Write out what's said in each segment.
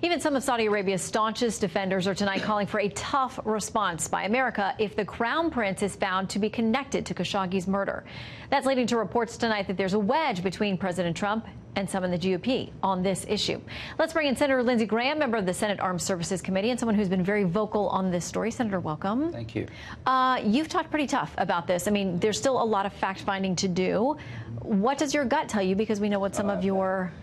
Even some of Saudi Arabia's staunchest defenders are tonight calling for a tough response by America if the Crown Prince is found to be connected to Khashoggi's murder. That's leading to reports tonight that there's a wedge between President Trump and some in the GOP on this issue. Let's bring in Senator Lindsey Graham, member of the Senate Armed Services Committee, and someone who's been very vocal on this story. Senator, welcome. Thank you. You've talked pretty tough about this. I mean, there's still a lot of fact-finding to do. What does your gut tell you? Because we know what some of your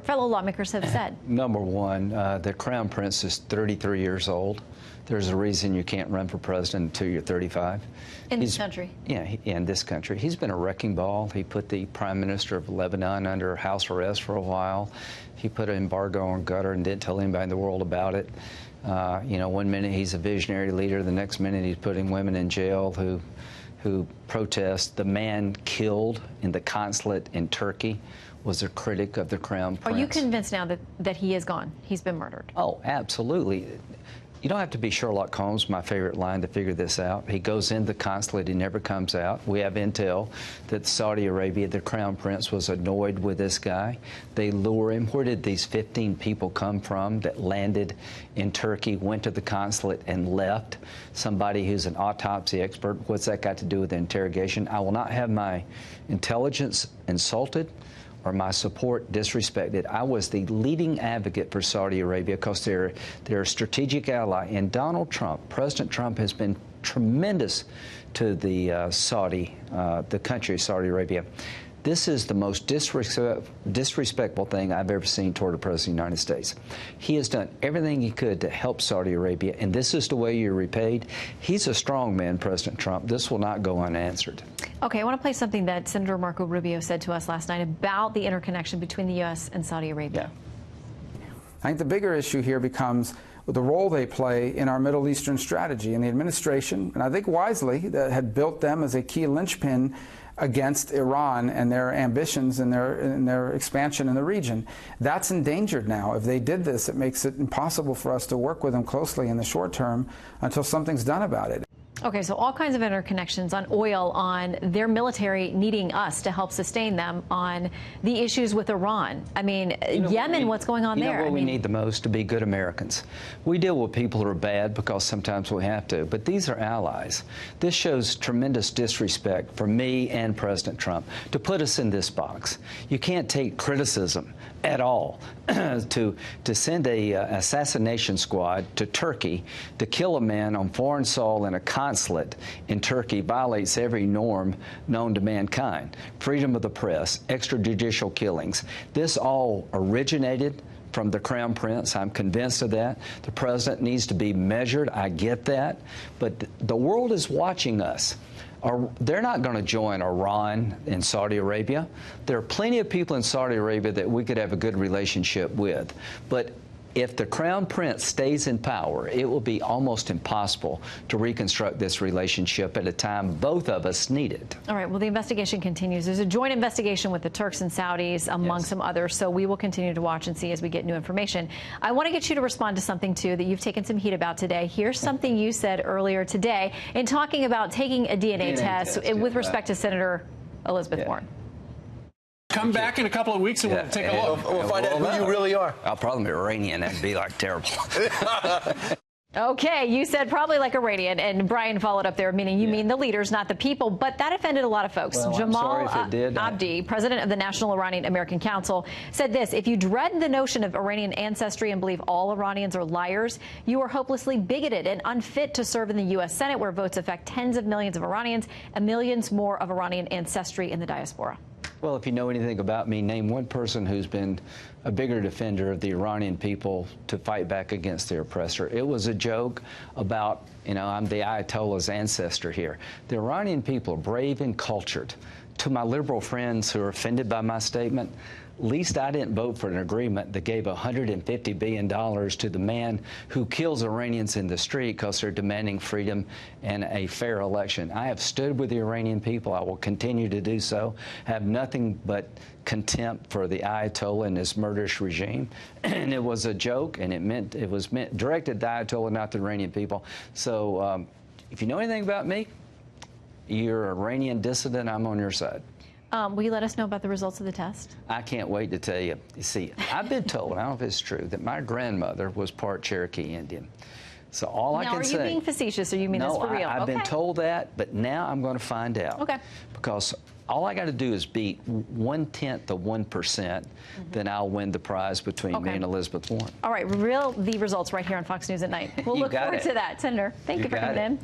fellow lawmakers have said. Number one, the Crown Prince is 33 years old. There's a reason you can't run for president until you're 35. In this country? Yeah, in this country. He's been a wrecking ball. He put the Prime Minister of Lebanon under house arrest for a while. He put an embargo on Qatar and didn't tell anybody in the world about it. You know, one minute he's a visionary leader, the next minute he's putting women in jail who protest. The man killed in the consulate in Turkey was a critic of the Crown Prince. Are you convinced now that he is gone? He's been murdered? Oh, absolutely. You don't have to be Sherlock Holmes, my favorite line, to figure this out. He goes in the consulate, he never comes out. We have intel that Saudi Arabia, the Crown Prince, was annoyed with this guy. They lure him. Where did these 15 people come from that landed in Turkey, went to the consulate, and left? Somebody who's an autopsy expert. What's that got to do with the interrogation? I will not have my intelligence insulted or my support disrespected. I was the leading advocate for Saudi Arabia because they're a strategic ally. And Donald Trump, President Trump, has been tremendous to the the country of Saudi Arabia. This is the most disrespectful thing I've ever seen toward a president of the United States. He has done everything he could to help Saudi Arabia, and this is the way you're repaid. He's a strong man, President Trump. This will not go unanswered. Okay, I want to play something that Senator Marco Rubio said to us last night about the interconnection between the U.S. and Saudi Arabia. Yeah. I think the bigger issue here becomes the role they play in our Middle Eastern strategy. And the administration, and I think wisely, that had built them as a key linchpin against Iran and their ambitions and their expansion in the region. That's endangered now. If they did this, it makes it impossible for us to work with them closely in the short term until something's done about it. Okay, so all kinds of interconnections on oil, on their military needing us to help sustain them, on the issues with Iran. I mean, Yemen, what's going on there? You know what we need the most? To be good Americans. We deal with people who are bad because sometimes we have to, but these are allies. This shows tremendous disrespect for me and President Trump to put us in this box. You can't take criticism at all to send a assassination squad to Turkey to kill a man on foreign soil in a consulate in Turkey violates every norm known to mankind. Freedom of the press, extrajudicial killings. This all originated from the Crown Prince. I'm convinced of that. The president needs to be measured. I get that. But the world is watching us. They're not going to join Iran and Saudi Arabia. There are plenty of people in Saudi Arabia that we could have a good relationship with. But if the Crown Prince stays in power, it will be almost impossible to reconstruct this relationship at a time both of us need it. All right. Well, the investigation continues. There's a joint investigation with the Turks and Saudis, among some others. So we will continue to watch and see as we get new information. I want to get you to respond to something, too, that you've taken some heat about today. Here's something you said earlier today in talking about taking a DNA test with respect to Senator Elizabeth Warren. Come back in a couple of weeks and we'll take a look. We'll find out who you really are. I'll probably be Iranian. That'd be like terrible. Okay, you said probably like Iranian, and Brian followed up there, meaning you mean the leaders, not the people, but that offended a lot of folks. Well, Jamal I'm sorry if it did. Abdi, president of the National Iranian American Council, said this: if you dread the notion of Iranian ancestry and believe all Iranians are liars, you are hopelessly bigoted and unfit to serve in the U.S. Senate, where votes affect tens of millions of Iranians and millions more of Iranian ancestry in the diaspora. Well, if you know anything about me, name one person who's been a bigger defender of the Iranian people to fight back against their oppressor. It was a joke about, you know, I'm the Ayatollah's ancestor here. The Iranian people are brave and cultured. To my liberal friends who are offended by my statement, at least I didn't vote for an agreement that gave $150 billion to the man who kills Iranians in the street because they're demanding freedom and a fair election. I have stood with the Iranian people. I will continue to do so. I have nothing but contempt for the Ayatollah and his murderous regime. And it was a joke, and it was directed at the Ayatollah, not the Iranian people. So if you know anything about me, you're an Iranian dissident, I'm on your side. Will you let us know about the results of the test? I can't wait to tell you. You see, I've been told, I don't know if it's true, that my grandmother was part Cherokee Indian. So all I can say... Now, are you being facetious, or you mean this for real? I've been told that, but now I'm going to find out. Okay. Because all I got to do is beat 1/10 of 1%, then I'll win the prize between me and Elizabeth Warren. All right, the results right here on Fox News at Night. We'll look forward to that. Senator, thank you for coming in.